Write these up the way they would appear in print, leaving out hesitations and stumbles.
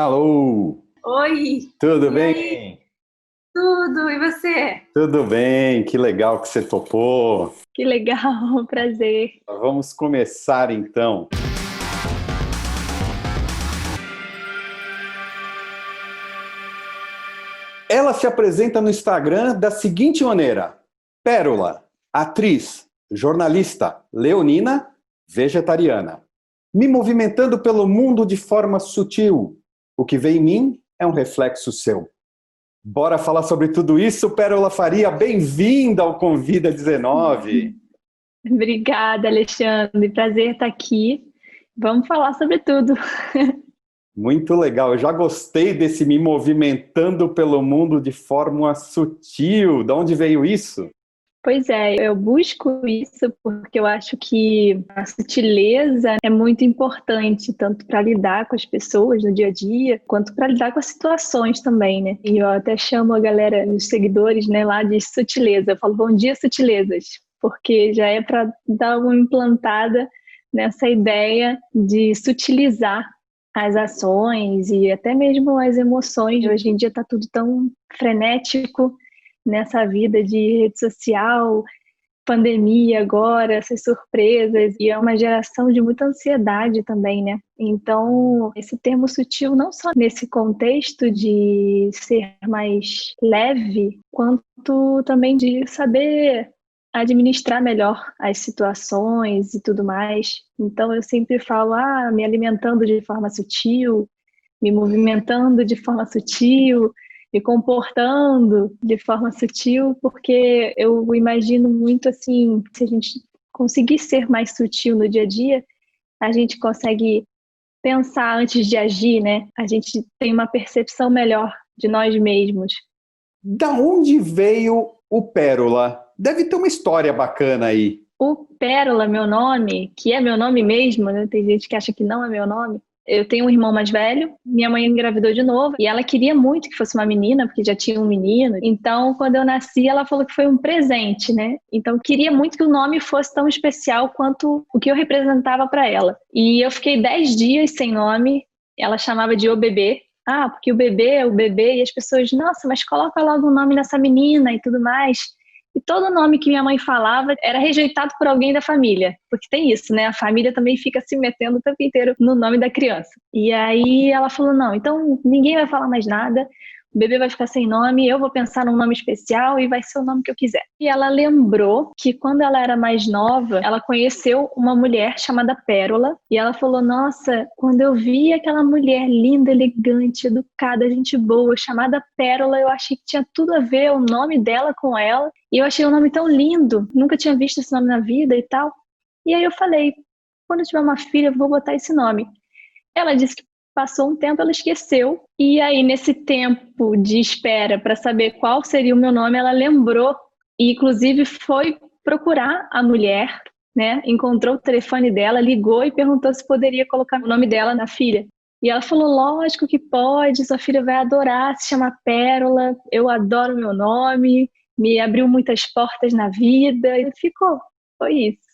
Alô, Oi, tudo e aí? bem? Tudo? E você? Tudo bem, que legal que você topou. Que legal, prazer. Vamos começar então. Ela se apresenta no Instagram da seguinte maneira: Pérola, atriz, jornalista, leonina, vegetariana. Me movimentando pelo mundo de forma sutil. O que vem em mim é um reflexo seu. Bora falar sobre tudo isso, Pérola Faria. Bem-vinda ao Convida 19. Obrigada, Alexandre. Prazer estar aqui. Vamos falar sobre tudo. Muito legal, eu já gostei desse me movimentando pelo mundo de forma sutil. De onde veio isso? Pois é, eu busco isso porque eu acho que a sutileza é muito importante, tanto para lidar com as pessoas no dia a dia, quanto para lidar com as situações também, né? E eu até chamo a galera, os seguidores, né, lá de sutileza. Eu falo, bom dia, sutilezas, porque já é para dar uma implantada nessa ideia de sutilizar as ações e até mesmo as emoções. Hoje em dia está tudo tão frenético nessa vida de rede social, pandemia agora, essas surpresas, e é uma geração de muita ansiedade também, né? Então, esse termo sutil, não só nesse contexto de ser mais leve, quanto também de saber administrar melhor as situações e tudo mais. Então, eu sempre falo, me alimentando de forma sutil, me movimentando de forma sutil, me comportando de forma sutil, porque eu imagino muito assim, se a gente conseguir ser mais sutil no dia a dia, a gente consegue pensar antes de agir, né? A gente tem uma percepção melhor de nós mesmos. Da onde veio o Pérola? Deve ter uma história bacana aí. O Pérola, meu nome, que é meu nome mesmo, né? Tem gente que acha que não é meu nome. Eu tenho um irmão mais velho, minha mãe engravidou de novo e ela queria muito que fosse uma menina, porque já tinha um menino. Então, quando eu nasci, ela falou que foi um presente, né? Então, queria muito que o nome fosse tão especial quanto o que eu representava para ela. E eu fiquei 10 dias sem nome, ela chamava de O Bebê. Ah, porque o bebê é o bebê, e as pessoas, nossa, mas coloca logo o nome nessa menina e tudo mais. E todo nome que minha mãe falava era rejeitado por alguém da família. Porque tem isso, né? A família também fica se metendo o tempo inteiro no nome da criança. E aí ela falou: não, então ninguém vai falar mais nada. O bebê vai ficar sem nome, eu vou pensar num nome especial e vai ser o nome que eu quiser. E ela lembrou que quando ela era mais nova, ela conheceu uma mulher chamada Pérola. E ela falou: nossa, quando eu vi aquela mulher linda, elegante, educada, gente boa, chamada Pérola, eu achei que tinha tudo a ver o nome dela com ela. E eu achei o nome tão lindo, nunca tinha visto esse nome na vida e tal. E aí eu falei, quando eu tiver uma filha, eu vou botar esse nome. Ela disse que passou um tempo, ela esqueceu. E aí, nesse tempo de espera para saber qual seria o meu nome, ela lembrou e, inclusive, foi procurar a mulher, né? Encontrou o telefone dela, ligou e perguntou se poderia colocar o nome dela na filha. E ela falou: lógico que pode, sua filha vai adorar, se chama Pérola, eu adoro meu nome, me abriu muitas portas na vida. E ficou, foi isso.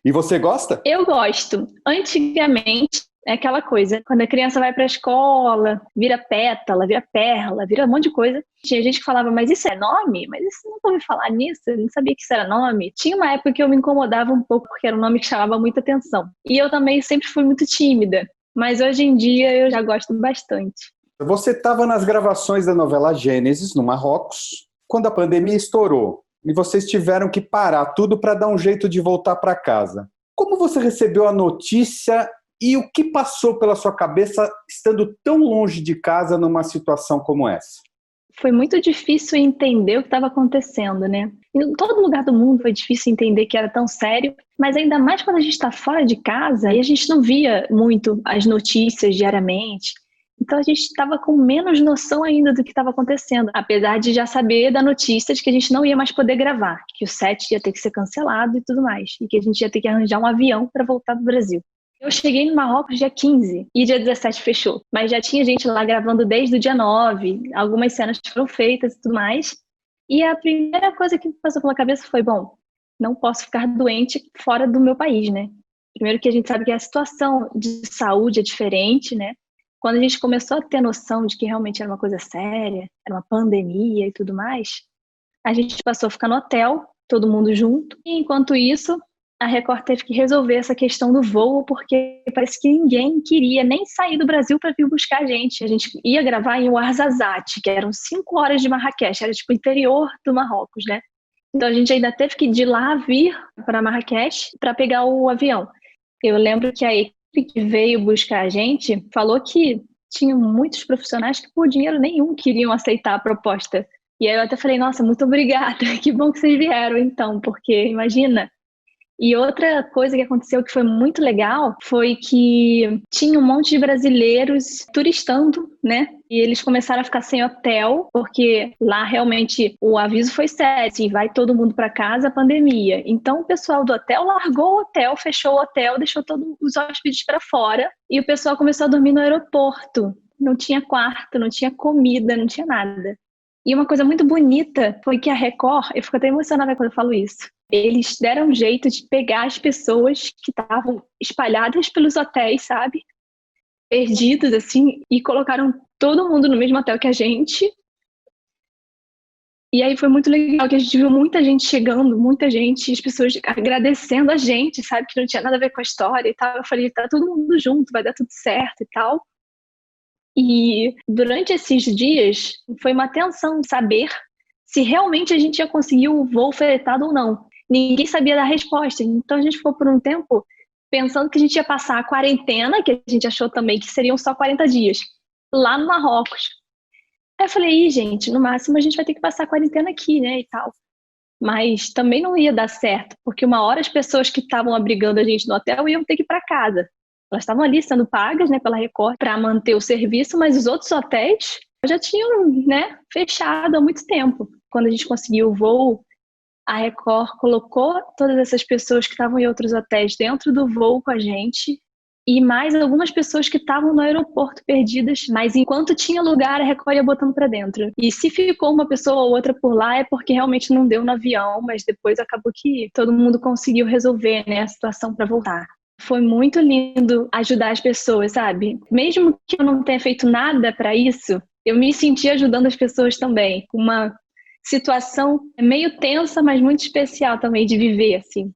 E você gosta? Eu gosto. Antigamente, é aquela coisa, quando a criança vai para a escola, vira pétala, vira perla, vira um monte de coisa. Tinha gente que falava, mas isso é nome? Mas isso nunca ouvi falar nisso, eu não sabia que isso era nome. Tinha uma época que eu me incomodava um pouco, porque era um nome que chamava muita atenção. E eu também sempre fui muito tímida, mas hoje em dia eu já gosto bastante. Você estava nas gravações da novela Gênesis, no Marrocos, quando a pandemia estourou e vocês tiveram que parar tudo para dar um jeito de voltar para casa. Como você recebeu a notícia e o que passou pela sua cabeça estando tão longe de casa numa situação como essa? Foi muito difícil entender o que estava acontecendo, né? Em todo lugar do mundo foi difícil entender que era tão sério, mas ainda mais quando a gente está fora de casa e a gente não via muito as notícias diariamente. Então a gente estava com menos noção ainda do que estava acontecendo, apesar de já saber da notícia de que a gente não ia mais poder gravar, que o set ia ter que ser cancelado e tudo mais, e que a gente ia ter que arranjar um avião para voltar para o Brasil. Eu cheguei no Marrocos dia 15 e dia 17 fechou. Mas já tinha gente lá gravando desde o dia 9, algumas cenas foram feitas e tudo mais. E a primeira coisa que me passou pela cabeça foi, bom, não posso ficar doente fora do meu país, né? Primeiro que a gente sabe que a situação de saúde é diferente, né? Quando a gente começou a ter noção de que realmente era uma coisa séria, era uma pandemia e tudo mais, a gente passou a ficar no hotel, todo mundo junto. E enquanto isso, a Record teve que resolver essa questão do voo, porque parece que ninguém queria nem sair do Brasil para vir buscar a gente. A gente ia gravar em Ouarzazate, que eram 5 horas de Marrakech, era tipo o interior do Marrocos, né? Então a gente ainda teve que de lá vir para Marrakech para pegar o avião. Eu lembro que a equipe que veio buscar a gente falou que tinham muitos profissionais que por dinheiro nenhum queriam aceitar a proposta. E aí eu até falei, nossa, muito obrigada, que bom que vocês vieram então, porque imagina. E outra coisa que aconteceu que foi muito legal foi que tinha um monte de brasileiros turistando, né? E eles começaram a ficar sem hotel, porque lá realmente o aviso foi sério, assim, vai todo mundo para casa, pandemia. Então o pessoal do hotel largou o hotel, fechou o hotel, deixou todos os hóspedes para fora e o pessoal começou a dormir no aeroporto. Não tinha quarto, não tinha comida, não tinha nada. E uma coisa muito bonita foi que a Record, eu fico até emocionada quando eu falo isso, eles deram um jeito de pegar as pessoas que estavam espalhadas pelos hotéis, sabe? Perdidos, assim, e colocaram todo mundo no mesmo hotel que a gente. E aí foi muito legal, que a gente viu muita gente chegando, muita gente, as pessoas agradecendo a gente, sabe? Que não tinha nada a ver com a história e tal. Eu falei, tá todo mundo junto, vai dar tudo certo e tal. E durante esses dias, foi uma tensão saber se realmente a gente ia conseguir o voo fretado ou não. Ninguém sabia da resposta. Então a gente ficou por um tempo pensando que a gente ia passar a quarentena, que a gente achou também que seriam só 40 dias, lá no Marrocos. Aí eu falei, gente, no máximo a gente vai ter que passar a quarentena aqui, né, e tal. Mas também não ia dar certo, porque uma hora as pessoas que estavam abrigando a gente no hotel iam ter que ir para casa. Elas estavam ali sendo pagas, né, pela Record para manter o serviço, mas os outros hotéis já tinham, né, fechado há muito tempo. Quando a gente conseguiu o voo, a Record colocou todas essas pessoas que estavam em outros hotéis dentro do voo com a gente e mais algumas pessoas que estavam no aeroporto perdidas, mas enquanto tinha lugar, a Record ia botando para dentro. E se ficou uma pessoa ou outra por lá é porque realmente não deu no avião, mas depois acabou que todo mundo conseguiu resolver, né, a situação para voltar. Foi muito lindo ajudar as pessoas, sabe? Mesmo que eu não tenha feito nada para isso, eu me senti ajudando as pessoas também. Uma situação meio tensa, mas muito especial também de viver, assim.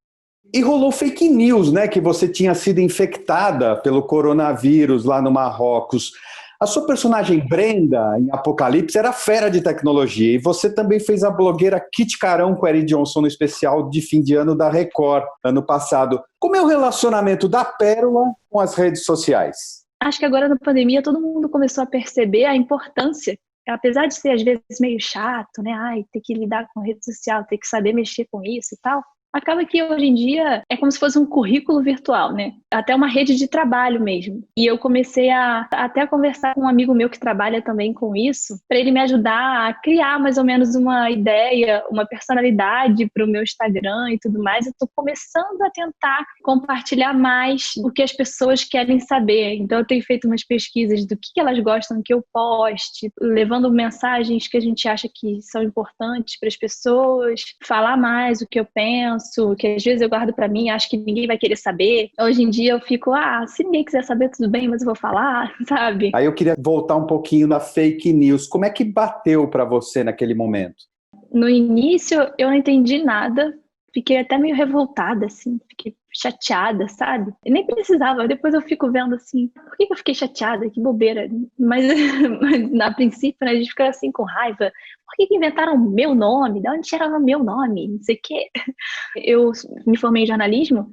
E rolou fake news, né? Que você tinha sido infectada pelo coronavírus lá no Marrocos. A sua personagem Brenda, em Apocalipse, era fera de tecnologia. E você também fez a blogueira Kit Carão com Eri Johnson no especial de fim de ano da Record, ano passado. Como é o relacionamento da Pérola com as redes sociais? Acho que agora na pandemia todo mundo começou a perceber a importância. Apesar de ser às vezes meio chato, né? Ai, ter que lidar com rede social, ter que saber mexer com isso e tal. Acaba que hoje em dia é como se fosse um currículo virtual, né? Até uma rede de trabalho mesmo. E eu comecei até a conversar com um amigo meu que trabalha também com isso, para ele me ajudar a criar mais ou menos uma ideia, uma personalidade para o meu Instagram e tudo mais. Eu estou começando a tentar compartilhar mais o que as pessoas querem saber. Então eu tenho feito umas pesquisas do que elas gostam que eu poste, levando mensagens que a gente acha que são importantes para as pessoas, falar mais o que eu penso, que às vezes eu guardo pra mim, acho que ninguém vai querer saber. Hoje em dia eu fico, se ninguém quiser saber, tudo bem, mas eu vou falar, sabe? Aí eu queria voltar um pouquinho na fake news. Como é que bateu pra você naquele momento? No início eu não entendi nada, fiquei até meio revoltada, assim, fiquei chateada, sabe? Eu nem precisava, depois eu fico vendo assim, por que eu fiquei chateada? Que bobeira. Mas a princípio, né, a gente fica assim com raiva. Por que inventaram meu nome? De onde tiraram meu nome? Não sei o quê. Eu me formei em jornalismo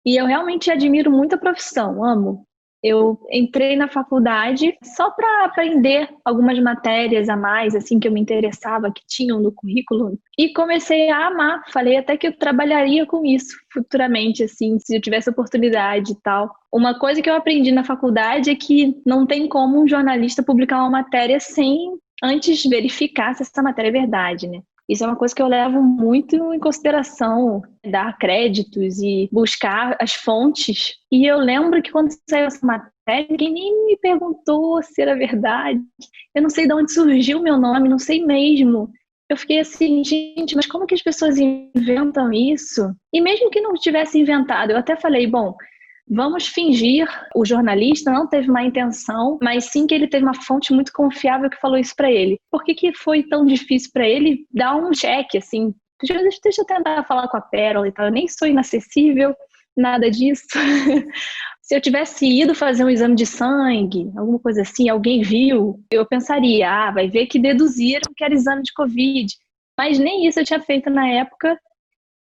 e eu realmente admiro muito a profissão, amo. Eu entrei na faculdade só para aprender algumas matérias a mais, assim, que eu me interessava, que tinham no currículo, e comecei a amar. Falei até que eu trabalharia com isso futuramente, assim, se eu tivesse oportunidade e tal. Uma coisa que eu aprendi na faculdade é que não tem como um jornalista publicar uma matéria sem antes verificar se essa matéria é verdade, né? Isso é uma coisa que eu levo muito em consideração, dar créditos e buscar as fontes. E eu lembro que quando saiu essa matéria, ninguém nem me perguntou se era verdade. Eu não sei de onde surgiu o meu nome, não sei mesmo. Eu fiquei assim, gente, mas como que as pessoas inventam isso? E mesmo que não tivesse inventado, eu até falei, bom, vamos fingir, o jornalista não teve má intenção, mas sim que ele teve uma fonte muito confiável que falou isso para ele. Por que foi tão difícil para ele dar um cheque, assim? Deixa eu tentar falar com a Pérola e tal, eu nem sou inacessível, nada disso. Se eu tivesse ido fazer um exame de sangue, alguma coisa assim, alguém viu, eu pensaria, vai ver que deduziram que era exame de Covid. Mas nem isso eu tinha feito na época.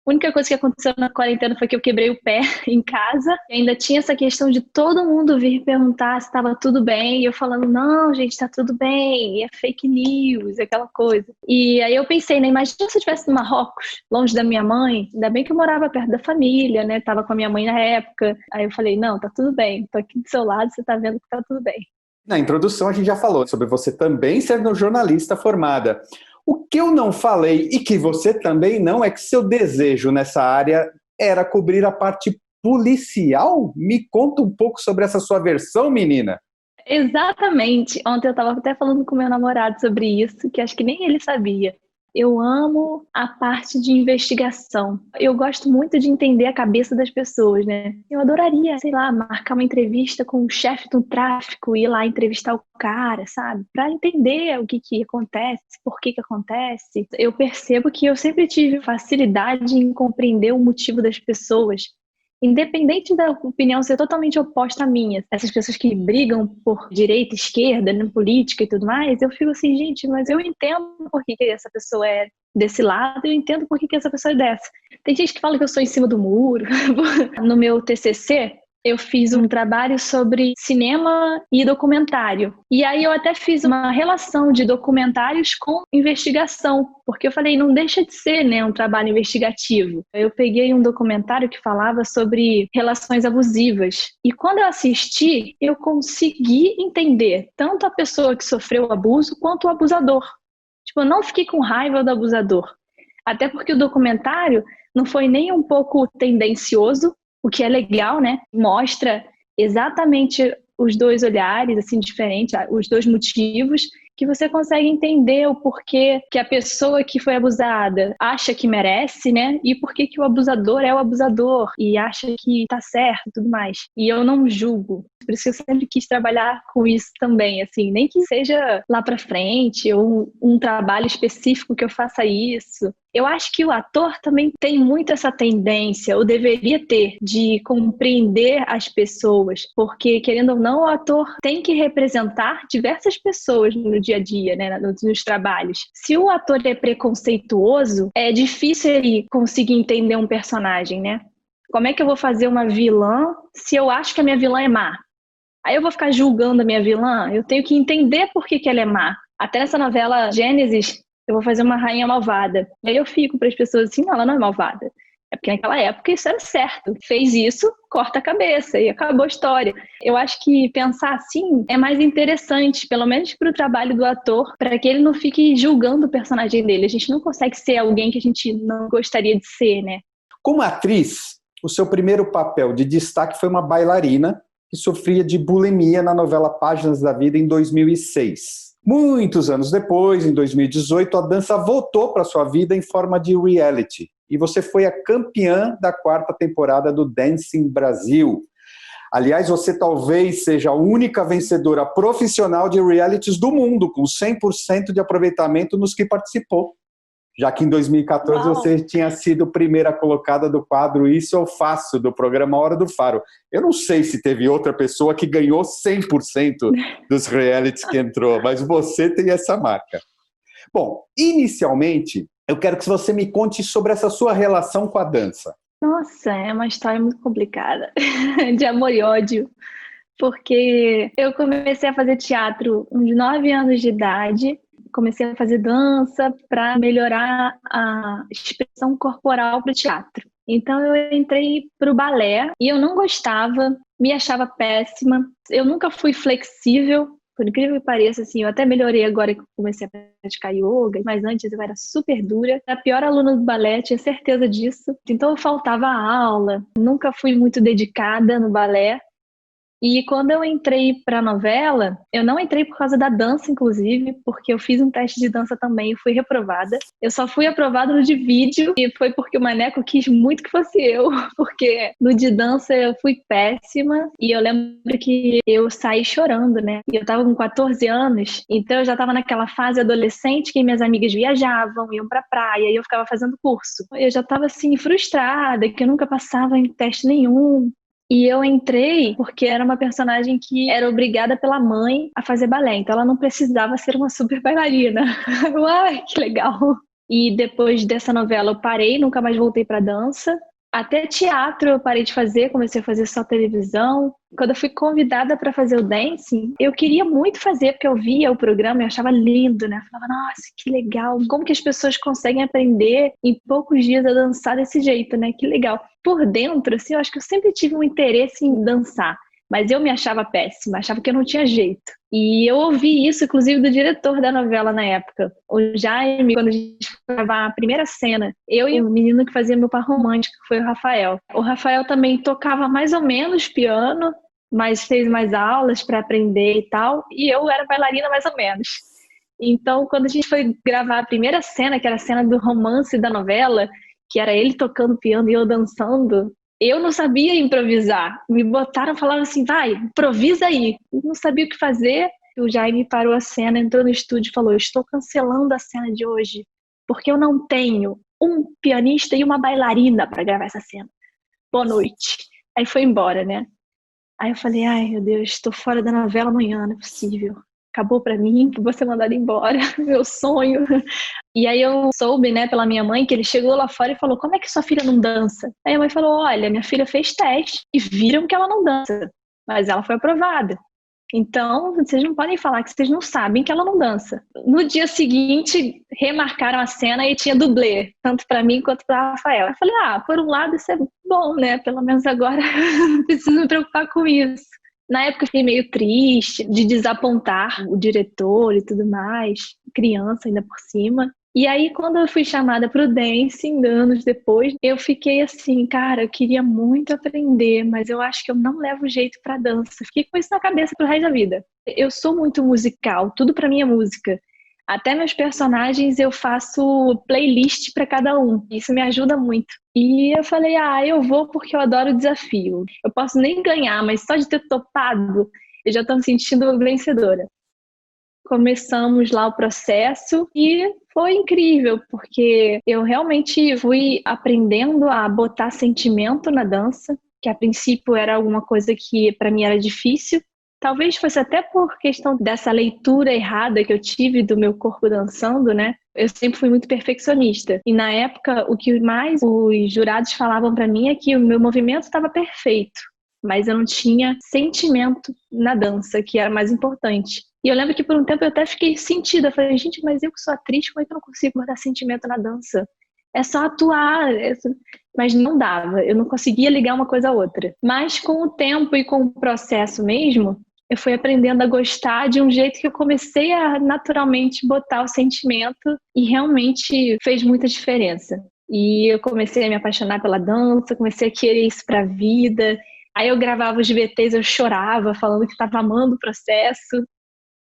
A única coisa que aconteceu na quarentena foi que eu quebrei o pé em casa. E ainda tinha essa questão de todo mundo vir perguntar se estava tudo bem. E eu falando, não, gente, tá tudo bem. E é fake news, aquela coisa. E aí eu pensei, né? Imagina se eu estivesse no Marrocos, longe da minha mãe. Ainda bem que eu morava perto da família, né? Tava com a minha mãe na época. Aí eu falei, não, tá tudo bem. Tô aqui do seu lado, você tá vendo que tá tudo bem. Na introdução a gente já falou sobre você também ser jornalista formada. O que eu não falei e que você também não é que seu desejo nessa área era cobrir a parte policial? Me conta um pouco sobre essa sua versão, menina. Exatamente. Ontem eu estava até falando com meu namorado sobre isso, que acho que nem ele sabia. Eu amo a parte de investigação. Eu gosto muito de entender a cabeça das pessoas, né? Eu adoraria, sei lá, marcar uma entrevista com o chefe do tráfico, ir lá entrevistar o cara, sabe? Para entender o que acontece, por que acontece. Eu percebo que eu sempre tive facilidade em compreender o motivo das pessoas, independente da opinião ser totalmente oposta à minha. Essas pessoas que brigam por direita, esquerda, na política e tudo mais, eu fico assim, gente, mas eu entendo por que essa pessoa é desse lado, eu entendo por que essa pessoa é dessa. Tem gente que fala que eu sou em cima do muro. No meu TCC, eu fiz um trabalho sobre cinema e documentário. E aí eu até fiz uma relação de documentários com investigação, porque eu falei, não deixa de ser, né, um trabalho investigativo. Eu peguei um documentário que falava sobre relações abusivas. E quando eu assisti, eu consegui entender tanto a pessoa que sofreu o abuso quanto o abusador. Tipo, eu não fiquei com raiva do abusador. Até porque o documentário não foi nem um pouco tendencioso, o que é legal, né? Mostra exatamente os dois olhares, assim, diferentes, os dois motivos, que você consegue entender o porquê que a pessoa que foi abusada acha que merece, né? E porquê que o abusador é o abusador e acha que tá certo e tudo mais. E eu não julgo. Por isso que eu sempre quis trabalhar com isso também, assim, nem que seja lá pra frente ou um trabalho específico que eu faça isso. Eu acho que o ator também tem muito essa tendência, ou deveria ter, de compreender as pessoas, porque, querendo ou não, o ator tem que representar diversas pessoas no dia a dia, né, nos trabalhos. Se o ator é preconceituoso, é difícil ele conseguir entender um personagem, né? Como é que eu vou fazer uma vilã se eu acho que a minha vilã é má? Aí eu vou ficar julgando a minha vilã? Eu tenho que entender por que ela é má. Até nessa novela Gênesis, eu vou fazer uma rainha malvada. E aí eu fico para as pessoas assim, não, ela não é malvada. É porque naquela época isso era certo. Fez isso, corta a cabeça e acabou a história. Eu acho que pensar assim é mais interessante, pelo menos para o trabalho do ator, para que ele não fique julgando o personagem dele. A gente não consegue ser alguém que a gente não gostaria de ser, né? Como atriz, o seu primeiro papel de destaque foi uma bailarina que sofria de bulimia na novela Páginas da Vida em 2006. Muitos anos depois, em 2018, a dança voltou para sua vida em forma de reality. E você foi a campeã da 4ª temporada do Dancing Brasil. Aliás, você talvez seja a única vencedora profissional de realities do mundo, com 100% de aproveitamento nos que participou. Já que em 2014 Uau. Você tinha sido primeira colocada do quadro Isso Eu Faço, do programa Hora do Faro. Eu não sei se teve outra pessoa que ganhou 100% dos realities que entrou, mas você tem essa marca. Bom, inicialmente, eu quero que você me conte sobre essa sua relação com a dança. Nossa, é uma história muito complicada, de amor e ódio, porque eu comecei a fazer teatro uns 9 anos de idade, comecei a fazer dança para melhorar a expressão corporal para o teatro. Então eu entrei para o balé e eu não gostava, me achava péssima, eu nunca fui flexível. Por incrível que pareça, assim, eu até melhorei agora que comecei a praticar yoga, mas antes eu era super dura. A pior aluna do balé, tinha certeza disso. Então eu faltava aula, nunca fui muito dedicada no balé. E quando eu entrei para a novela, eu não entrei por causa da dança, inclusive, porque eu fiz um teste de dança também e fui reprovada. Eu só fui aprovada no de vídeo e foi porque o Maneco quis muito que fosse eu, porque no de dança eu fui péssima e eu lembro que eu saí chorando, né? E eu tava com 14 anos, então eu já tava naquela fase adolescente que minhas amigas viajavam, iam pra praia e eu ficava fazendo curso. Eu já tava assim frustrada, que eu nunca passava em teste nenhum. E eu entrei porque era uma personagem que era obrigada pela mãe a fazer balé, então ela não precisava ser uma super bailarina. Uai, que legal! E depois dessa novela eu parei, nunca mais voltei para dança. Até teatro eu parei de fazer, comecei a fazer só televisão. Quando eu fui convidada para fazer o dancing, eu queria muito fazer, porque eu via o programa e achava lindo, né? Eu falava, nossa, que legal! Como que as pessoas conseguem aprender em poucos dias a dançar desse jeito, né? Que legal! Por dentro, assim, eu acho que eu sempre tive um interesse em dançar, mas eu me achava péssima, achava que eu não tinha jeito. E eu ouvi isso, inclusive, do diretor da novela na época, o Jaime, quando a gente foi gravar a primeira cena, eu e o menino que fazia meu par romântico, que foi o Rafael. O Rafael também tocava mais ou menos piano, mas fez mais aulas para aprender e tal, e eu era bailarina mais ou menos. Então, quando a gente foi gravar a primeira cena, que era a cena do romance da novela, que era ele tocando piano e eu dançando, eu não sabia improvisar. Me botaram, falaram assim, vai, improvisa aí. Eu não sabia o que fazer. O Jaime parou a cena, entrou no estúdio e falou, estou cancelando a cena de hoje, porque eu não tenho um pianista e uma bailarina para gravar essa cena. Boa noite. Aí foi embora, né? Aí eu falei, ai meu Deus, estou fora da novela amanhã, não é possível. Acabou pra mim, vou ser mandada embora, meu sonho. E aí eu soube, né, pela minha mãe, que ele chegou lá fora e falou, como é que sua filha não dança? Aí a mãe falou, olha, minha filha fez teste e viram que ela não dança, mas ela foi aprovada. Então, vocês não podem falar que vocês não sabem que ela não dança. No dia seguinte, remarcaram a cena e tinha dublê, tanto para mim quanto para Rafael. Eu falei, por um lado isso é bom, né? Pelo menos agora não preciso me preocupar com isso. Na época eu fiquei meio triste de desapontar o diretor e tudo mais, criança ainda por cima. E aí, quando eu fui chamada para o dancing, anos depois, eu fiquei assim, cara, eu queria muito aprender, mas eu acho que eu não levo jeito para dança. Fiquei com isso na cabeça pro resto da vida. Eu sou muito musical, tudo para mim é música. Até meus personagens eu faço playlist para cada um. Isso me ajuda muito. E eu falei, eu vou porque eu adoro o desafio. Eu posso nem ganhar, mas só de ter topado, eu já estou me sentindo vencedora. Começamos lá o processo e foi incrível, porque eu realmente fui aprendendo a botar sentimento na dança, que a princípio era alguma coisa que para mim era difícil. Talvez fosse até por questão dessa leitura errada que eu tive do meu corpo dançando, né? Eu sempre fui muito perfeccionista. E na época, o que mais os jurados falavam para mim é que o meu movimento estava perfeito, mas eu não tinha sentimento na dança, que era mais importante. E eu lembro que por um tempo eu até fiquei sentida. Falei, gente, mas eu que sou atriz, como é que eu não consigo botar sentimento na dança? É só atuar. Mas não dava, eu não conseguia ligar uma coisa a outra. Mas com o tempo e com o processo mesmo, eu fui aprendendo a gostar de um jeito que eu comecei a naturalmente botar o sentimento e realmente fez muita diferença. E eu comecei a me apaixonar pela dança, comecei a querer isso pra vida. Aí eu gravava os VTs, eu chorava, falando que estava amando o processo.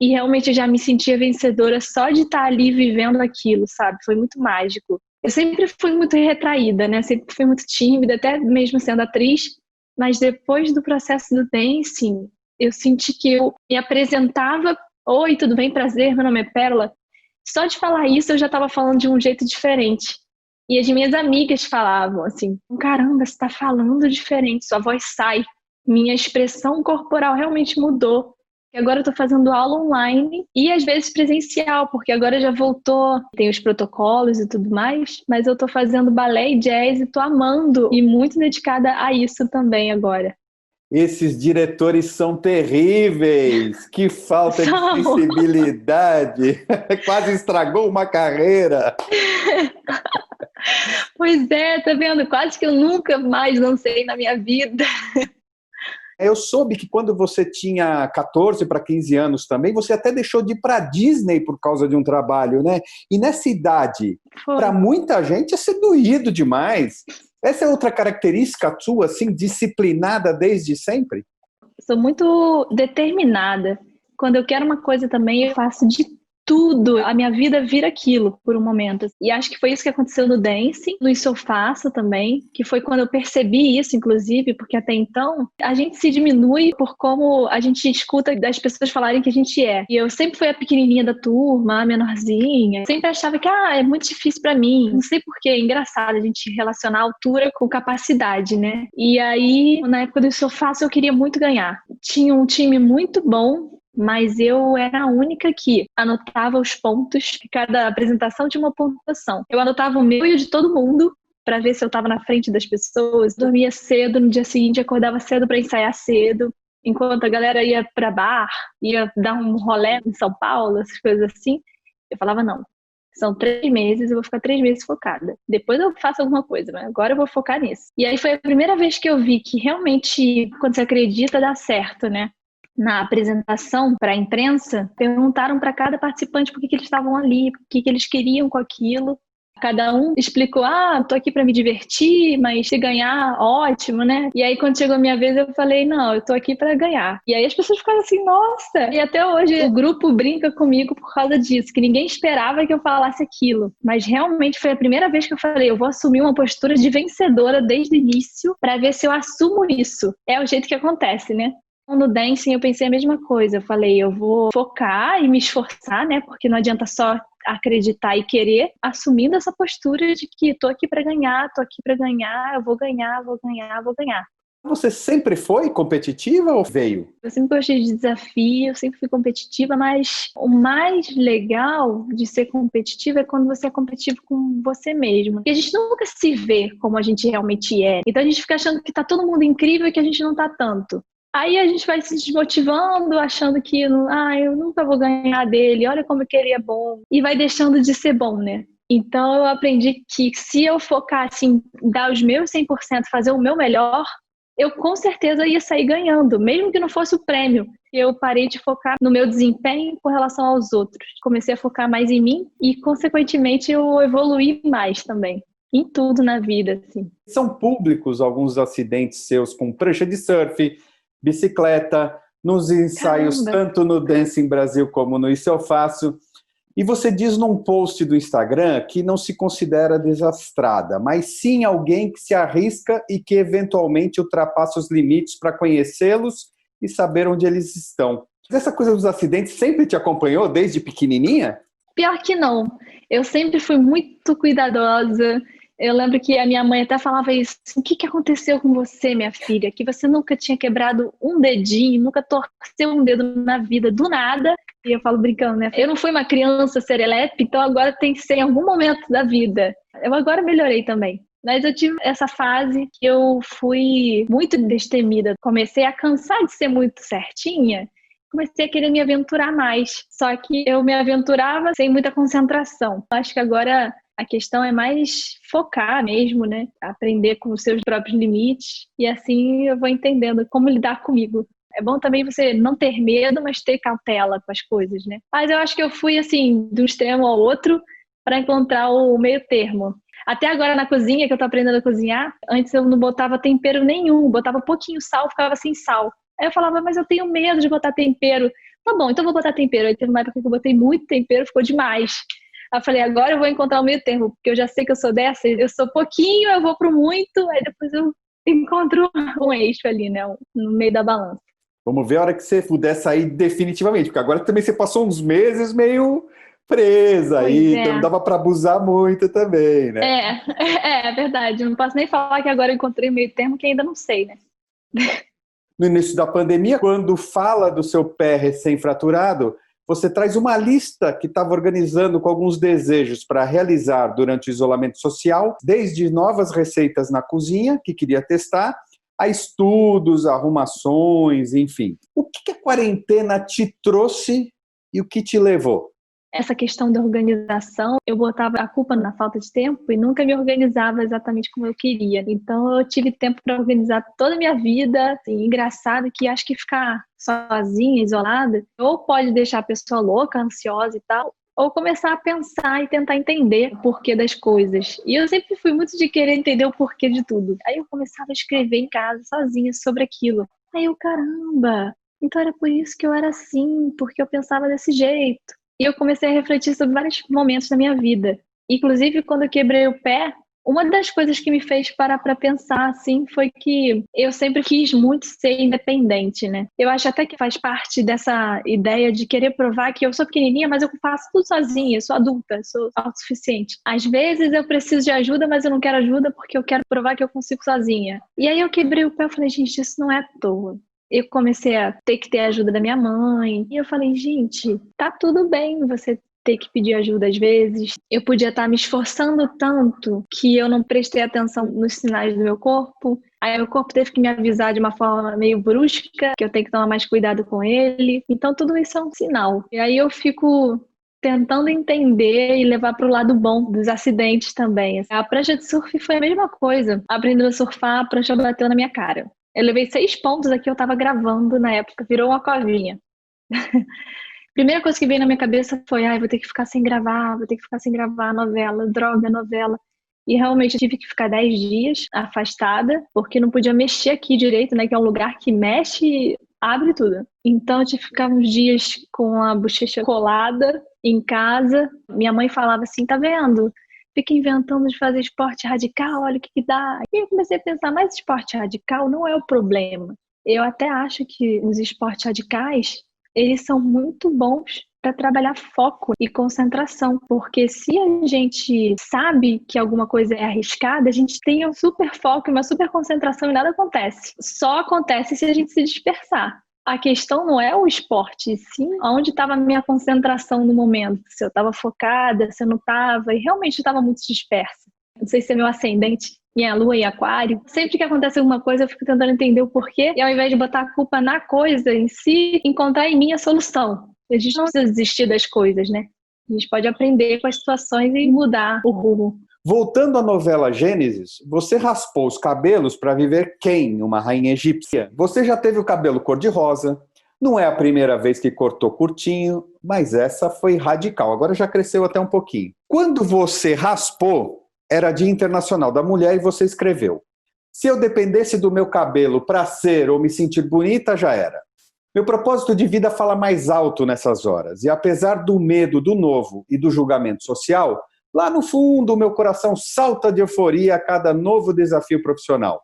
E realmente eu já me sentia vencedora só de estar ali vivendo aquilo, sabe? Foi muito mágico. Eu sempre fui muito retraída, né? Sempre fui muito tímida, até mesmo sendo atriz. Mas depois do processo do dancing, eu senti que eu me apresentava. Oi, tudo bem? Prazer, meu nome é Pérola. Só de falar isso eu já estava falando de um jeito diferente. E as minhas amigas falavam assim, caramba, você está falando diferente, sua voz sai. Minha expressão corporal realmente mudou. E agora eu tô fazendo aula online e às vezes presencial, porque agora já voltou, tem os protocolos e tudo mais, mas eu tô fazendo balé e jazz e tô amando e muito dedicada a isso também agora. Esses diretores são terríveis, que falta de sensibilidade, quase estragou uma carreira. Pois é, tá vendo? Quase que eu nunca mais dancei na minha vida. Eu soube que quando você tinha 14 para 15 anos também, você até deixou de ir para a Disney por causa de um trabalho, né? E nessa idade, para muita gente, é ser doído demais. Essa é outra característica sua, assim, disciplinada desde sempre? sou muito determinada. Quando eu quero uma coisa também, eu faço de tudo. A minha vida vira aquilo por um momento. E acho que foi isso que aconteceu no dancing, no Isso Eu Faço também, que foi quando eu percebi isso, inclusive, porque até então a gente se diminui por como a gente escuta das pessoas falarem que a gente é. E eu sempre fui a pequenininha da turma, a menorzinha. Sempre achava que, é muito difícil pra mim. Não sei porquê, é engraçado a gente relacionar altura com capacidade, né? E aí, na época do Isso Eu Faço, eu queria muito ganhar. Tinha um time muito bom, mas eu era a única que anotava os pontos, cada apresentação tinha uma pontuação. Eu anotava o meu e o de todo mundo para ver se eu estava na frente das pessoas. Dormia cedo, no dia seguinte acordava cedo para ensaiar cedo, enquanto a galera ia para bar, ia dar um rolê em São Paulo, essas coisas assim. Eu falava, não, são 3 meses, eu vou ficar 3 meses focada. Depois eu faço alguma coisa, mas agora eu vou focar nisso. E aí foi a primeira vez que eu vi que realmente, quando você acredita, dá certo, né? Na apresentação para a imprensa, perguntaram para cada participante por que eles estavam ali, o que eles queriam com aquilo. Cada um explicou, tô aqui para me divertir, mas se ganhar, ótimo, né? E aí, quando chegou a minha vez, eu falei, não, eu tô aqui para ganhar. E aí as pessoas ficaram assim, nossa! E até hoje o grupo brinca comigo por causa disso, que ninguém esperava que eu falasse aquilo. Mas realmente foi a primeira vez que eu falei, eu vou assumir uma postura de vencedora desde o início para ver se eu assumo isso. É o jeito que acontece, né? No dancing eu pensei a mesma coisa, eu falei, eu vou focar e me esforçar, né, porque não adianta só acreditar e querer, assumindo essa postura de que tô aqui para ganhar, eu vou ganhar, vou ganhar, vou ganhar. Você sempre foi competitiva ou veio? Eu sempre gostei de desafio, eu sempre fui competitiva, mas o mais legal de ser competitiva é quando você é competitivo com você mesmo. Porque a gente nunca se vê como a gente realmente é. Então a gente fica achando que tá todo mundo incrível e que a gente não tá tanto. Aí a gente vai se desmotivando, achando que eu nunca vou ganhar dele, olha como que ele é bom. E vai deixando de ser bom, né? Então eu aprendi que se eu focar assim, dar os meus 100%, fazer o meu melhor, eu com certeza ia sair ganhando, mesmo que não fosse o prêmio. Eu parei de focar no meu desempenho com relação aos outros. Comecei a focar mais em mim e, consequentemente, eu evoluí mais também. Em tudo na vida, assim. São públicos alguns acidentes seus com prancha de surf, bicicleta, nos ensaios, Caramba. tanto no Dancing Brasil como no Isso Eu Faço. E você diz num post do Instagram que não se considera desastrada, mas sim alguém que se arrisca e que eventualmente ultrapassa os limites para conhecê-los e saber onde eles estão. Essa coisa dos acidentes sempre te acompanhou desde pequenininha? Pior que não. Eu sempre fui muito cuidadosa. Eu lembro que a minha mãe até falava isso. O que aconteceu com você, minha filha? Que você nunca tinha quebrado um dedinho, nunca torceu um dedo na vida, do nada. E eu falo brincando, né? Eu não fui uma criança serelepe, então agora tem que ser em algum momento da vida. Eu agora melhorei também. Mas eu tive essa fase que eu fui muito destemida. Comecei a cansar de ser muito certinha. Comecei a querer me aventurar mais. Só que eu me aventurava sem muita concentração. Acho que agora a questão é mais focar mesmo, né? Aprender com os seus próprios limites. E assim eu vou entendendo como lidar comigo. É bom também você não ter medo, mas ter cautela com as coisas, né? Mas eu acho que eu fui, assim, de um extremo ao outro para encontrar o meio termo. Até agora na cozinha, que eu tô aprendendo a cozinhar, antes eu não botava tempero nenhum, botava pouquinho sal, ficava sem sal. Aí eu falava, mas eu tenho medo de botar tempero. Tá bom, então eu vou botar tempero. Aí teve uma época que eu botei muito tempero, ficou demais. Aí eu falei, agora eu vou encontrar o meio termo, porque eu já sei que eu sou dessa, eu sou pouquinho, eu vou pro muito, aí depois eu encontro um eixo ali, né, no meio da balança. Vamos ver a hora que você puder sair definitivamente, porque agora também você passou uns meses meio presa aí, então não dava para abusar muito também, né? É verdade. Não posso nem falar que agora eu encontrei o meio termo, que ainda não sei, né? No início da pandemia, quando fala do seu pé recém-fraturado, você traz uma lista que estava organizando com alguns desejos para realizar durante o isolamento social, desde novas receitas na cozinha, que queria testar, a estudos, arrumações, enfim. O que a quarentena te trouxe e o que te levou? Essa questão da organização, eu botava a culpa na falta de tempo e nunca me organizava exatamente como eu queria. Então eu tive tempo para organizar toda a minha vida. Assim, engraçado que acho que ficar sozinha, isolada, ou pode deixar a pessoa louca, ansiosa e tal, ou começar a pensar e tentar entender o porquê das coisas. E eu sempre fui muito de querer entender o porquê de tudo. Aí eu começava a escrever em casa, sozinha, sobre aquilo. Aí eu, caramba, então era por isso que eu era assim, porque eu pensava desse jeito. E eu comecei a refletir sobre vários momentos da minha vida. Inclusive, quando eu quebrei o pé, uma das coisas que me fez parar para pensar assim foi que eu sempre quis muito ser independente, né? Eu acho até que faz parte dessa ideia de querer provar que eu sou pequenininha, mas eu faço tudo sozinha, eu sou adulta, sou autossuficiente. Às vezes eu preciso de ajuda, mas eu não quero ajuda porque eu quero provar que eu consigo sozinha. E aí eu quebrei o pé e falei, gente, isso não é à toa. Eu comecei a ter que ter a ajuda da minha mãe. E eu falei, gente, tá tudo bem você ter que pedir ajuda às vezes. Eu podia estar me esforçando tanto que eu não prestei atenção nos sinais do meu corpo. Aí meu corpo teve que me avisar de uma forma meio brusca, que eu tenho que tomar mais cuidado com ele. Então tudo isso é um sinal. E aí eu fico tentando entender e levar para o lado bom dos acidentes também. A prancha de surf foi a mesma coisa. Aprendendo a surfar, a prancha bateu na minha cara. Eu levei 6 pontos aqui, eu tava gravando na época, virou uma covinha. Primeira coisa que veio na minha cabeça foi, ai, vou ter que ficar sem gravar, vou ter que ficar sem gravar a novela, droga, novela. E realmente eu tive que ficar 10 dias afastada, porque não podia mexer aqui direito, né? Que é um lugar que mexe, abre tudo. Então eu tive que ficar uns dias com a bochecha colada em casa. Minha mãe falava assim, tá vendo? Fica inventando de fazer esporte radical, olha o que dá. E eu comecei a pensar, mas esporte radical não é o problema. Eu até acho que os esportes radicais, eles são muito bons para trabalhar foco e concentração, porque se a gente sabe que alguma coisa é arriscada, a gente tem um super foco, uma super concentração e nada acontece. Só acontece se a gente se dispersar. A questão não é o esporte, sim onde estava a minha concentração no momento. Se eu estava focada, se eu não estava, e realmente estava muito dispersa. Não sei se é meu ascendente, minha lua em aquário. Sempre que acontece alguma coisa, eu fico tentando entender o porquê, e ao invés de botar a culpa na coisa em si, encontrar em mim a solução. A gente não precisa desistir das coisas, né? A gente pode aprender com as situações e mudar o rumo. Voltando à novela Gênesis, você raspou os cabelos para viver quem, uma rainha egípcia. Você já teve o cabelo cor-de-rosa, não é a primeira vez que cortou curtinho, mas essa foi radical, agora já cresceu até um pouquinho. Quando você raspou, era Dia Internacional da Mulher e você escreveu: se eu dependesse do meu cabelo para ser ou me sentir bonita, já era. Meu propósito de vida fala mais alto nessas horas, e apesar do medo do novo e do julgamento social, lá no fundo, o meu coração salta de euforia a cada novo desafio profissional.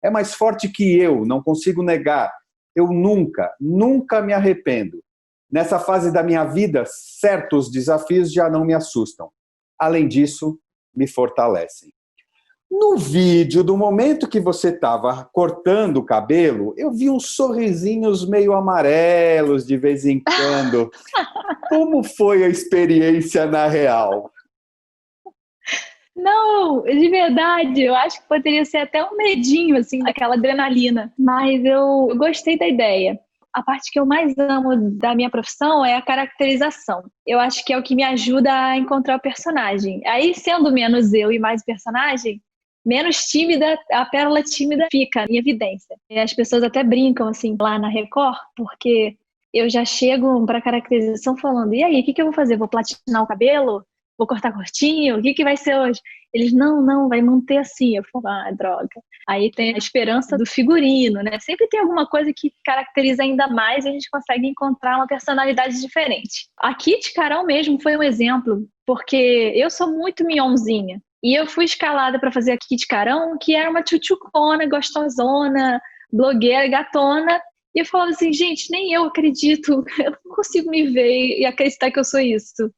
É mais forte que eu, não consigo negar. Eu nunca me arrependo. Nessa fase da minha vida, certos desafios já não me assustam. Além disso, me fortalecem. No vídeo, do momento que você estava cortando o cabelo, eu vi uns sorrisinhos meio amarelos de vez em quando. Como foi a experiência na real? Não, de verdade, eu acho que poderia ser até um medinho, assim, daquela adrenalina. Mas eu gostei da ideia. A parte que eu mais amo da minha profissão é a caracterização. Eu acho que é o que me ajuda a encontrar o personagem. Aí, sendo menos eu e mais o personagem, menos tímida, a pérola tímida fica em evidência. E as pessoas até brincam, assim, lá na Record, porque eu já chego para a caracterização falando, e aí, o que eu vou fazer? Vou platinar o cabelo? Vou cortar curtinho? O que vai ser hoje? Eles, não, vai manter assim. Eu falo, droga. Aí tem a esperança do figurino, né? Sempre tem alguma coisa que caracteriza ainda mais e a gente consegue encontrar uma personalidade diferente. A Kit Carão mesmo foi um exemplo, porque eu sou muito mionzinha. E eu fui escalada para fazer a Kit Carão, que era uma tchutchucona, gostosona, blogueira, gatona. E eu falava assim, gente, nem eu acredito, eu não consigo me ver e acreditar que eu sou isso.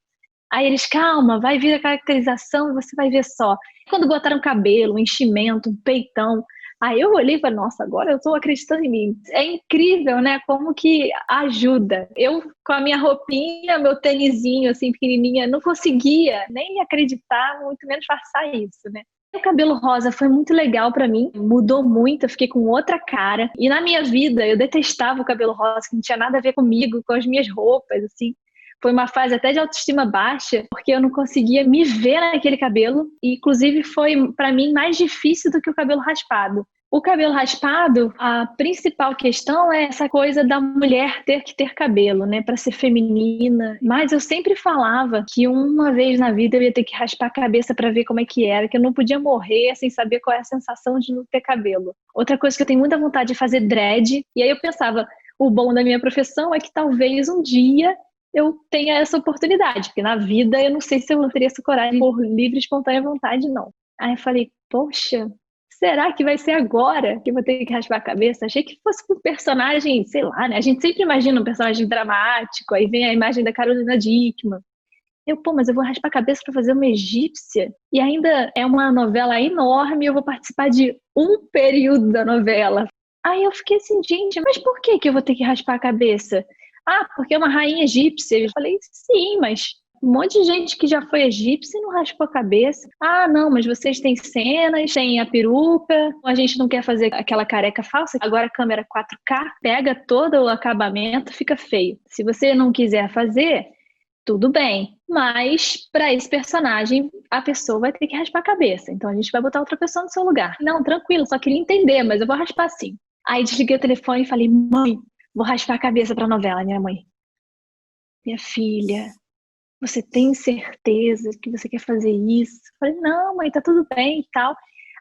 Aí eles, calma, vai vir a caracterização e você vai ver só. Quando botaram cabelo, um enchimento, um peitão, aí eu olhei e falei, nossa, agora eu tô acreditando em mim. É incrível, né? Como que ajuda. Eu, com a minha roupinha, meu tênisinho, assim, pequenininha, não conseguia nem acreditar, muito menos passar isso, né? O cabelo rosa foi muito legal pra mim, mudou muito, eu fiquei com outra cara. E na minha vida, eu detestava o cabelo rosa, que não tinha nada a ver comigo, com as minhas roupas, assim. Foi uma fase até de autoestima baixa, porque eu não conseguia me ver naquele cabelo. E, inclusive, foi, para mim, mais difícil do que o cabelo raspado. O cabelo raspado, a principal questão é essa coisa da mulher ter que ter cabelo, né, para ser feminina. Mas eu sempre falava que uma vez na vida eu ia ter que raspar a cabeça para ver como é que era, que eu não podia morrer sem saber qual é a sensação de não ter cabelo. Outra coisa que eu tenho muita vontade de fazer dread, e aí eu pensava, o bom da minha profissão é que talvez um dia eu tenha essa oportunidade, porque na vida eu não sei se eu teria essa coragem por livre e espontânea vontade, não. Aí eu falei, poxa, será que vai ser agora que eu vou ter que raspar a cabeça? Achei que fosse um personagem, sei lá, né? A gente sempre imagina um personagem dramático, aí vem a imagem da Carolina Dickmann. Mas eu vou raspar a cabeça para fazer uma egípcia? E ainda é uma novela enorme, eu vou participar de um período da novela. Aí eu fiquei assim, gente, mas por que eu vou ter que raspar a cabeça? Ah, porque é uma rainha egípcia. Eu falei, sim, mas um monte de gente que já foi egípcia e não raspou a cabeça. Ah, não, mas vocês têm cenas, tem a peruca, a gente não quer fazer aquela careca falsa. Agora a câmera 4K pega todo o acabamento, fica feio. Se você não quiser fazer, tudo bem. Mas para esse personagem, a pessoa vai ter que raspar a cabeça. Então a gente vai botar outra pessoa no seu lugar. Não, tranquilo, só queria entender, mas eu vou raspar sim. Aí desliguei o telefone e falei, mãe, vou raspar a cabeça pra novela, minha mãe. Minha filha, você tem certeza que você quer fazer isso? Eu falei, não, mãe, tá tudo bem e tal.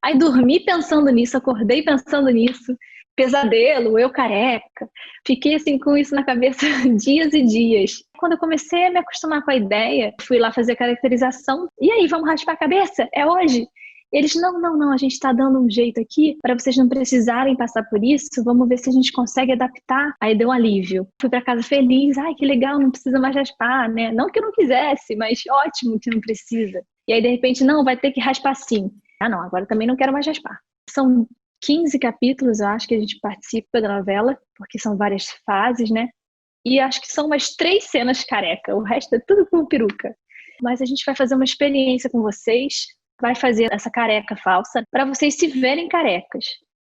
Aí dormi pensando nisso, acordei pensando nisso. Pesadelo, eu careca. Fiquei assim com isso na cabeça dias e dias. Quando eu comecei a me acostumar com a ideia, fui lá fazer a caracterização. E aí, vamos raspar a cabeça? É hoje? Eles, não, a gente está dando um jeito aqui para vocês não precisarem passar por isso, vamos ver se a gente consegue adaptar. Aí deu um alívio. Fui para casa feliz, ai que legal, não precisa mais raspar, né? Não que eu não quisesse, mas ótimo que não precisa. E aí de repente, não, vai ter que raspar sim. Ah não, agora também não quero mais raspar. São 15 capítulos, eu acho que a gente participa da novela, porque são várias fases, né? E acho que são umas 3 cenas careca, o resto é tudo com peruca. Mas a gente vai fazer uma experiência com vocês, vai fazer essa careca falsa para vocês se verem carecas,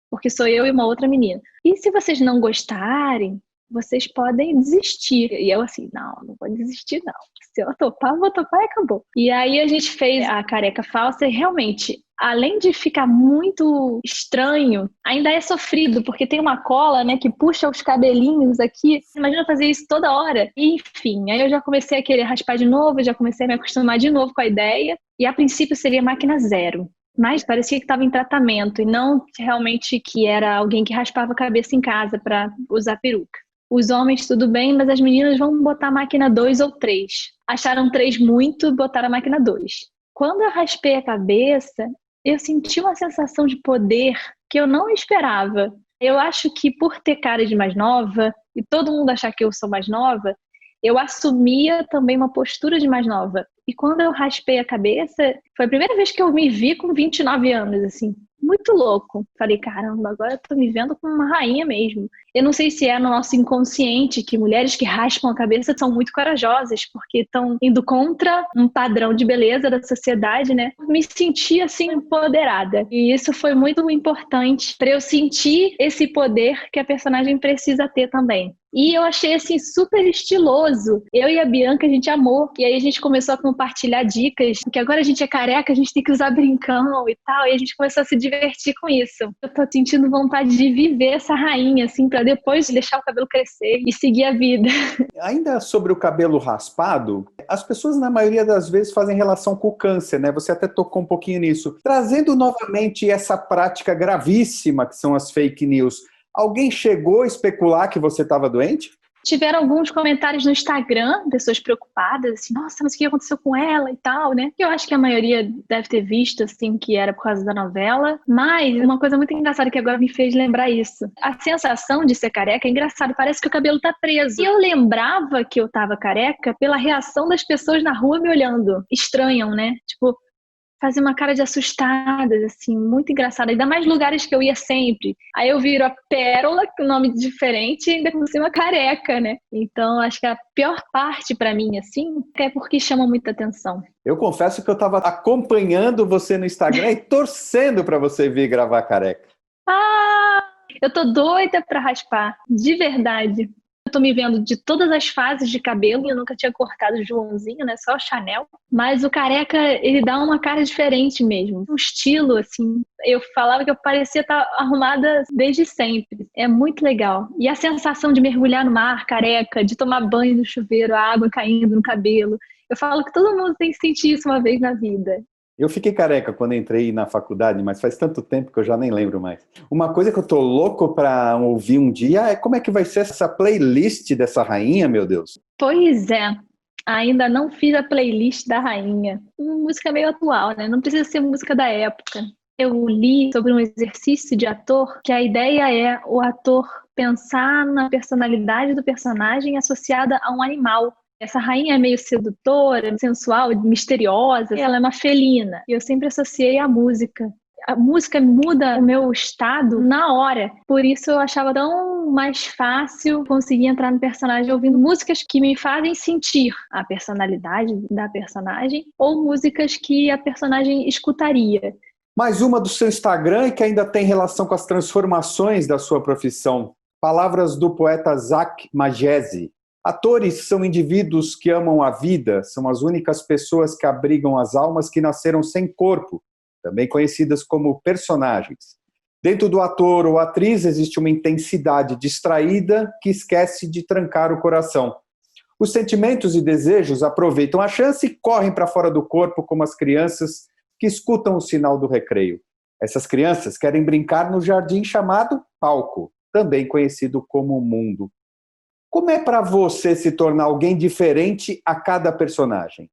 porque sou eu e uma outra menina. E se vocês não gostarem, vocês podem desistir. E eu assim, não vou desistir não. Se eu topar, vou topar e acabou. E aí a gente fez a careca falsa e realmente, além de ficar muito estranho, ainda é sofrido, porque tem uma cola, né, que puxa os cabelinhos aqui. Imagina fazer isso toda hora. E, enfim, aí eu já comecei a querer raspar de novo, já comecei a me acostumar de novo com a ideia. E a princípio seria máquina zero. Mas parecia que estava em tratamento e não realmente que era alguém que raspava a cabeça em casa para usar peruca. Os homens tudo bem, mas as meninas vão botar a máquina 2 ou 3. Acharam 3 muito, botaram a máquina 2. Quando eu raspei a cabeça, eu senti uma sensação de poder que eu não esperava. Eu acho que por ter cara de mais nova, e todo mundo achar que eu sou mais nova, eu assumia também uma postura de mais nova. E quando eu raspei a cabeça, foi a primeira vez que eu me vi com 29 anos, assim. Muito louco. Falei, caramba, agora eu tô me vendo como uma rainha mesmo. Eu não sei se é no nosso inconsciente que mulheres que raspam a cabeça são muito corajosas, porque estão indo contra um padrão de beleza da sociedade, né? Me senti, assim, empoderada. E isso foi muito importante para eu sentir esse poder que a personagem precisa ter também. E eu achei, assim, super estiloso. Eu e a Bianca, a gente amou. E aí a gente começou a compartilhar dicas, porque agora a gente é careca, a gente tem que usar brincão e tal. E a gente começou a se divertir com isso. Eu tô sentindo vontade de viver essa rainha, assim, pra depois deixar o cabelo crescer e seguir a vida. Ainda sobre o cabelo raspado, as pessoas na maioria das vezes fazem relação com o câncer, né? Você até tocou um pouquinho nisso. Trazendo novamente essa prática gravíssima que são as fake news, alguém chegou a especular que você estava doente? Tiveram alguns comentários no Instagram, pessoas preocupadas, assim, nossa, mas o que aconteceu com ela e tal, né? Eu acho que a maioria deve ter visto, assim, que era por causa da novela. Mas uma coisa muito engraçada que agora me fez lembrar isso. A sensação de ser careca é engraçado, parece que o cabelo tá preso. E eu lembrava que eu tava careca pela reação das pessoas na rua me olhando. Estranham, né? Tipo, fazia uma cara de assustadas, assim, muito engraçada. Ainda mais lugares que eu ia sempre. Aí eu viro a Pérola, com nome diferente, e ainda por cima careca, né? Então, acho que a pior parte pra mim, assim, é porque chama muita atenção. Eu confesso que eu estava acompanhando você no Instagram e torcendo para você vir gravar careca. Ah, eu tô doida pra raspar, de verdade. Eu tô me vendo de todas as fases de cabelo. Eu nunca tinha cortado o Joãozinho, né? Só o Chanel. Mas o careca, ele dá uma cara diferente mesmo. Um estilo, assim. Eu falava que eu parecia estar arrumada desde sempre. É muito legal. E a sensação de mergulhar no mar, careca, de tomar banho no chuveiro, a água caindo no cabelo. Eu falo que todo mundo tem que sentir isso uma vez na vida. Eu fiquei careca quando entrei na faculdade, mas faz tanto tempo que eu já nem lembro mais. Uma coisa que eu tô louco pra ouvir um dia é como é que vai ser essa playlist dessa rainha, meu Deus. Pois é. Ainda não fiz a playlist da rainha. Música meio atual, né? Não precisa ser música da época. Eu li sobre um exercício de ator que a ideia é o ator pensar na personalidade do personagem associada a um animal. Essa rainha é meio sedutora, sensual, misteriosa. Ela é uma felina. E eu sempre associei a música. A música muda o meu estado na hora. Por isso eu achava tão mais fácil conseguir entrar no personagem ouvindo músicas que me fazem sentir a personalidade da personagem ou músicas que a personagem escutaria. Mais uma do seu Instagram e que ainda tem relação com as transformações da sua profissão. Palavras do poeta Zach Magese. Atores são indivíduos que amam a vida, são as únicas pessoas que abrigam as almas que nasceram sem corpo, também conhecidas como personagens. Dentro do ator ou atriz existe uma intensidade distraída que esquece de trancar o coração. Os sentimentos e desejos aproveitam a chance e correm para fora do corpo como as crianças que escutam o sinal do recreio. Essas crianças querem brincar no jardim chamado palco, também conhecido como mundo. Como é para você se tornar alguém diferente a cada personagem?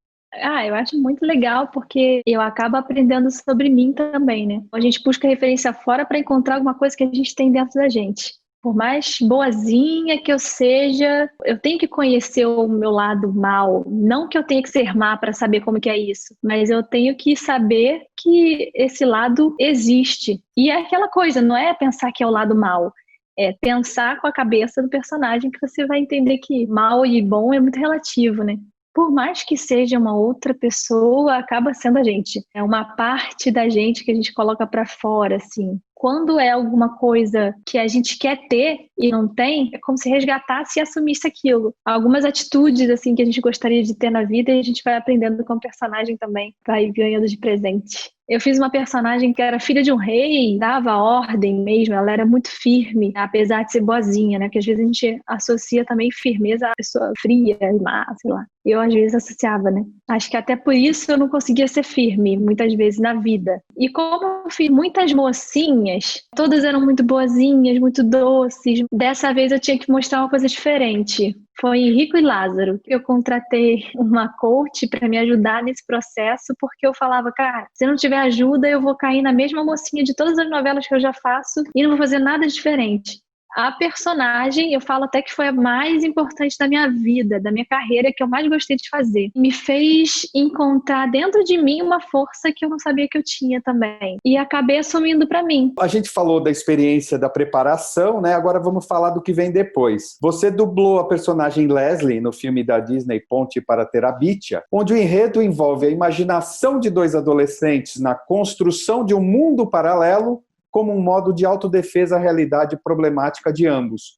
Eu acho muito legal porque eu acabo aprendendo sobre mim também, né? A gente busca referência fora para encontrar alguma coisa que a gente tem dentro da gente. Por mais boazinha que eu seja, eu tenho que conhecer o meu lado mal. Não que eu tenha que ser má para saber como que é isso, mas eu tenho que saber que esse lado existe. E é aquela coisa, não é pensar que é o lado mal. É pensar com a cabeça do personagem que você vai entender que mal e bom é muito relativo, né? Por mais que seja uma outra pessoa, acaba sendo a gente. É uma parte da gente que a gente coloca pra fora, assim. Quando é alguma coisa que a gente quer ter e não tem, é como se resgatasse e assumisse aquilo. Algumas atitudes, assim, que a gente gostaria de ter na vida e a gente vai aprendendo com o personagem também, vai ganhando de presente. Eu fiz uma personagem que era filha de um rei, dava ordem mesmo, ela era muito firme, apesar de ser boazinha, né? Porque às vezes a gente associa também firmeza à pessoa fria e má, sei lá. Eu às vezes associava, né? Acho que até por isso eu não conseguia ser firme, muitas vezes na vida. E como eu fiz muitas mocinhas, todas eram muito boazinhas, muito doces, dessa vez eu tinha que mostrar uma coisa diferente. Foi em Rico e Lázaro. Eu contratei uma coach para me ajudar nesse processo, porque eu falava, cara, se não tiver ajuda, eu vou cair na mesma mocinha de todas as novelas que eu já faço e não vou fazer nada diferente. A personagem, eu falo até que foi a mais importante da minha vida, da minha carreira, que eu mais gostei de fazer. Me fez encontrar dentro de mim uma força que eu não sabia que eu tinha também. E acabei assumindo para mim. A gente falou da experiência da preparação, né? Agora vamos falar do que vem depois. Você dublou a personagem Leslie no filme da Disney Ponte para Terabithia, onde o enredo envolve a imaginação de dois adolescentes na construção de um mundo paralelo como um modo de autodefesa à realidade problemática de ambos.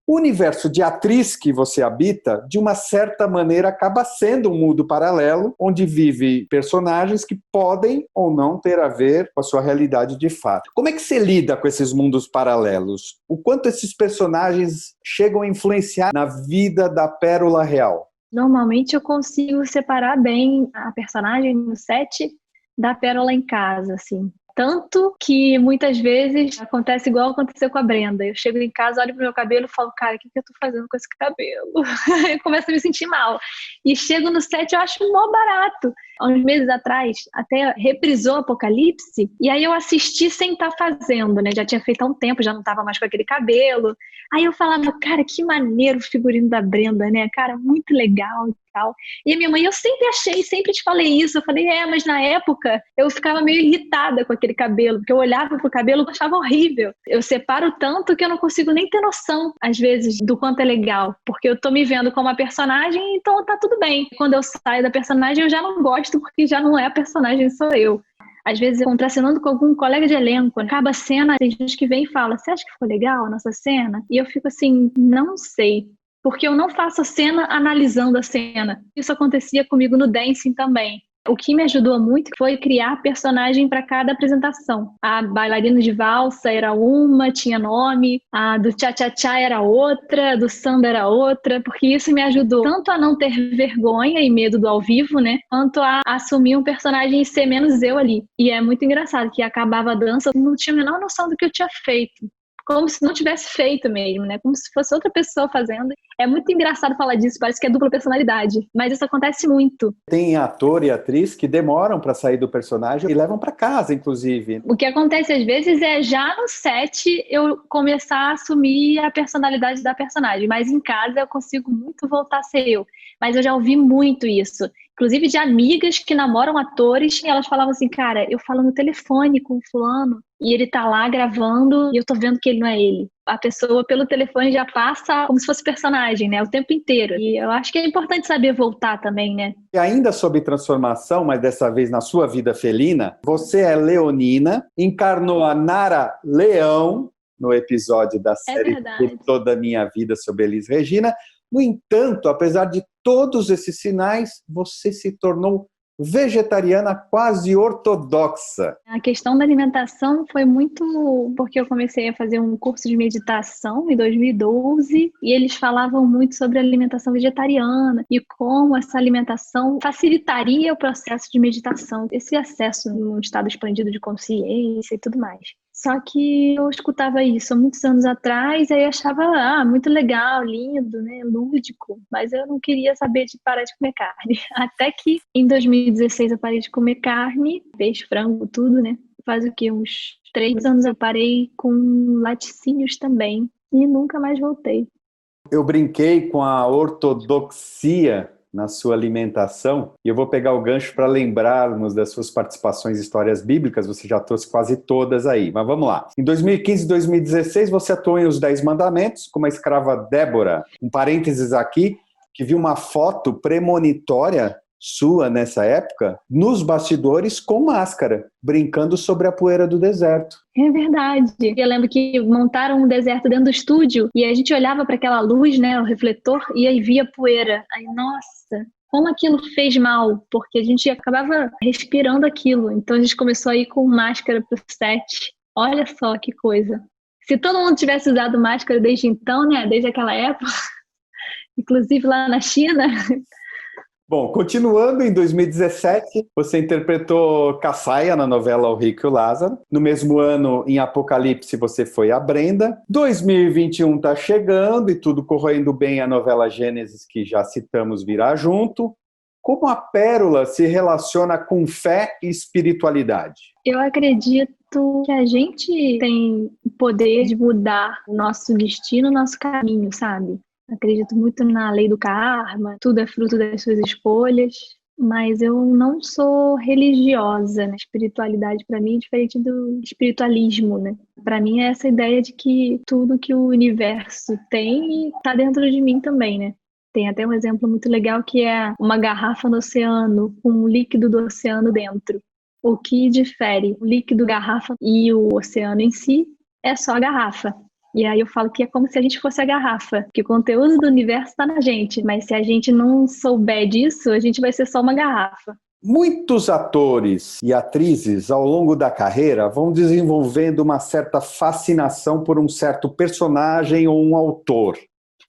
O universo de atriz que você habita, de uma certa maneira, acaba sendo um mundo paralelo, onde vive personagens que podem ou não ter a ver com a sua realidade de fato. Como é que você lida com esses mundos paralelos? O quanto esses personagens chegam a influenciar na vida da Pérola real? Normalmente eu consigo separar bem a personagem no set da Pérola em casa, assim. Tanto que muitas vezes acontece igual aconteceu com a Brenda. Eu chego em casa, olho pro meu cabelo e falo, cara, o que eu tô fazendo com esse cabelo? Eu começo a me sentir mal. E chego no set, eu acho mó barato. Há uns meses atrás, até reprisou Apocalipse, e aí eu assisti sem estar fazendo, né? Já tinha feito há um tempo, já não tava mais com aquele cabelo. Aí eu falava, cara, que maneiro o figurino da Brenda, né? Cara, muito legal e tal. E a minha mãe, eu sempre achei, sempre te falei isso. Eu falei, mas na época eu ficava meio irritada com aquele cabelo, porque eu olhava pro cabelo e achava horrível. Eu separo tanto que eu não consigo nem ter noção, às vezes, do quanto é legal, porque eu tô me vendo como a personagem, então tá tudo bem. Quando eu saio da personagem, eu já não gosto, porque já não é a personagem, sou eu. Às vezes, contracenando com algum colega de elenco, acaba a cena, tem gente que vem e fala, você acha que ficou legal a nossa cena? E eu fico assim, não sei. porque eu não faço a cena analisando a cena. Isso acontecia comigo no dancing também. O que me ajudou muito foi criar personagem para cada apresentação. A bailarina de valsa era uma, tinha nome, a do tchá-tchá-tchá era outra, a do samba era outra, porque isso me ajudou tanto a não ter vergonha e medo do ao vivo, né, quanto a assumir um personagem e ser menos eu ali. E é muito engraçado que acabava a dança, eu não tinha a menor noção do que eu tinha feito. Como se não tivesse feito mesmo, né? Como se fosse outra pessoa fazendo. É muito engraçado falar disso, parece que é dupla personalidade. Mas isso acontece muito. Tem ator e atriz que demoram para sair do personagem e levam para casa, inclusive. O que acontece às vezes é já no set eu começar a assumir a personalidade da personagem. Mas em casa eu consigo muito voltar a ser eu. Mas eu já ouvi muito isso. Inclusive de amigas que namoram atores e elas falavam assim, cara, eu falo no telefone com o fulano e ele tá lá gravando e eu tô vendo que ele não é ele. A pessoa pelo telefone já passa como se fosse personagem, né? O tempo inteiro. E eu acho que é importante saber voltar também, né? E ainda sobre transformação, mas dessa vez na sua vida felina, você é leonina, encarnou a Nara Leão no episódio da série Por Toda a Minha Vida sobre Elis Regina. No entanto, apesar de todos esses sinais, você se tornou vegetariana quase ortodoxa. A questão da alimentação foi muito porque eu comecei a fazer um curso de meditação em 2012 e eles falavam muito sobre alimentação vegetariana e como essa alimentação facilitaria o processo de meditação, esse acesso num estado expandido de consciência e tudo mais. Só que eu escutava isso há muitos anos atrás e aí achava muito legal, lindo, né, lúdico, mas eu não queria saber de parar de comer carne. Até que em 2016 eu parei de comer carne, peixe, frango, tudo, né? Faz o quê? Uns 3 anos eu parei com laticínios também e nunca mais voltei. Eu brinquei com a ortodoxia na sua alimentação, e eu vou pegar o gancho para lembrarmos das suas participações em histórias bíblicas, você já trouxe quase todas aí, mas vamos lá. Em 2015 e 2016, você atuou em Os 10 Mandamentos, como a escrava Débora, um parênteses aqui, que viu uma foto premonitória sua nessa época, nos bastidores com máscara, brincando sobre a poeira do deserto. É verdade. Eu lembro que montaram um deserto dentro do estúdio e a gente olhava para aquela luz, né, o refletor, e aí via poeira. Aí, nossa, como aquilo fez mal, porque a gente acabava respirando aquilo. Então a gente começou a ir com máscara pro set. Olha só que coisa. Se todo mundo tivesse usado máscara desde então, né, desde aquela época, inclusive lá na China... Bom, continuando, em 2017, você interpretou Caçaia na novela O Rico e o Lázaro. No mesmo ano, em Apocalipse, você foi a Brenda. 2021 está chegando e tudo correndo bem, a novela Gênesis, que já citamos, virá junto. Como a Pérola se relaciona com fé e espiritualidade? Eu acredito que a gente tem o poder de mudar o nosso destino, o nosso caminho, sabe? Acredito muito na lei do karma, tudo é fruto das suas escolhas, mas eu não sou religiosa, né? Espiritualidade para mim é diferente do espiritualismo, né? Para mim é essa ideia de que tudo que o universo tem está dentro de mim também, né? Tem até um exemplo muito legal que é uma garrafa no oceano com um líquido do oceano dentro. O que difere o líquido garrafa e o oceano em si é só a garrafa. E aí eu falo que é como se a gente fosse a garrafa, que o conteúdo do universo está na gente, mas se a gente não souber disso, a gente vai ser só uma garrafa. Muitos atores e atrizes, ao longo da carreira, vão desenvolvendo uma certa fascinação por um certo personagem ou um autor.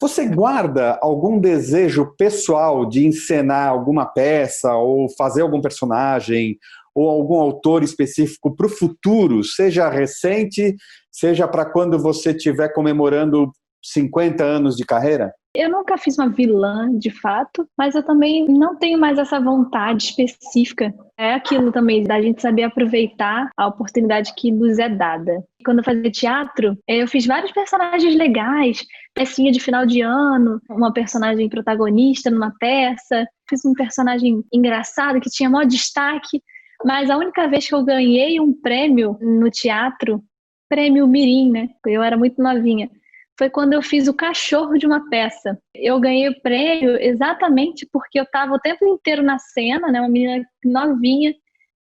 Você guarda algum desejo pessoal de encenar alguma peça ou fazer algum personagem ou algum autor específico para o futuro, seja recente, seja para quando você estiver comemorando 50 anos de carreira? Eu nunca fiz uma vilã, de fato, mas eu também não tenho mais essa vontade específica. É aquilo também, da gente saber aproveitar a oportunidade que nos é dada. Quando eu fazia teatro, eu fiz vários personagens legais, pecinha de final de ano, uma personagem protagonista numa peça, fiz um personagem engraçado que tinha maior destaque, mas a única vez que eu ganhei um prêmio no teatro, prêmio Mirim, né? Eu era muito novinha. Foi quando eu fiz o cachorro de uma peça. Eu ganhei o prêmio exatamente porque eu estava o tempo inteiro na cena, né, uma menina novinha,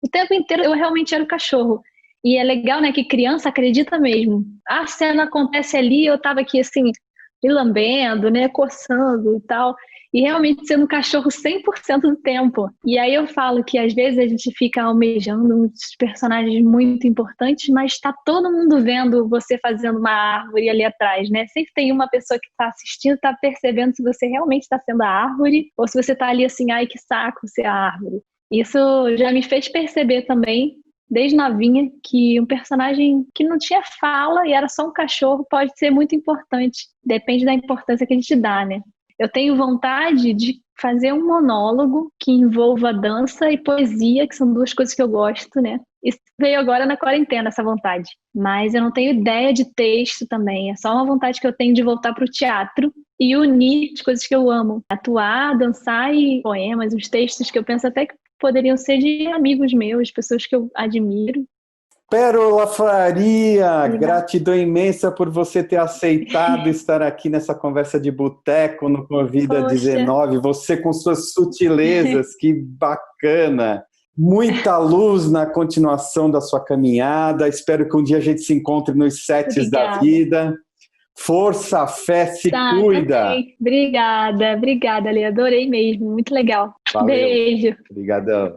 o tempo inteiro eu realmente era o cachorro. E é legal, né, que criança acredita mesmo. A cena acontece ali, eu estava aqui assim, me lambendo, né, coçando e tal, e realmente sendo um cachorro 100% do tempo. E aí eu falo que às vezes a gente fica almejando uns personagens muito importantes, mas está todo mundo vendo você fazendo uma árvore ali atrás, né? Sempre tem uma pessoa que está assistindo, está percebendo se você realmente está sendo a árvore ou se você está ali assim, ai que saco ser a árvore. Isso já me fez perceber também, desde novinha, que um personagem que não tinha fala e era só um cachorro pode ser muito importante. Depende da importância que a gente dá, né? Eu tenho vontade de fazer um monólogo que envolva dança e poesia, que são duas coisas que eu gosto, né? Isso veio agora na quarentena, essa vontade. Mas eu não tenho ideia de texto também. É só uma vontade que eu tenho de voltar para o teatro e unir as coisas que eu amo. Atuar, dançar e poemas, os textos que eu penso até que poderiam ser de amigos meus, pessoas que eu admiro. Pérola Faria, Legal. gratidão imensa por você ter aceitado estar aqui nessa conversa de boteco no Convida Poxa. 19, você com suas sutilezas, que bacana. Muita luz na continuação da sua caminhada, espero que um dia a gente se encontre nos sets da vida. Força, fé, se cuida. Também. Obrigada, Lê, adorei mesmo, muito legal. Valeu. Beijo. Obrigadão.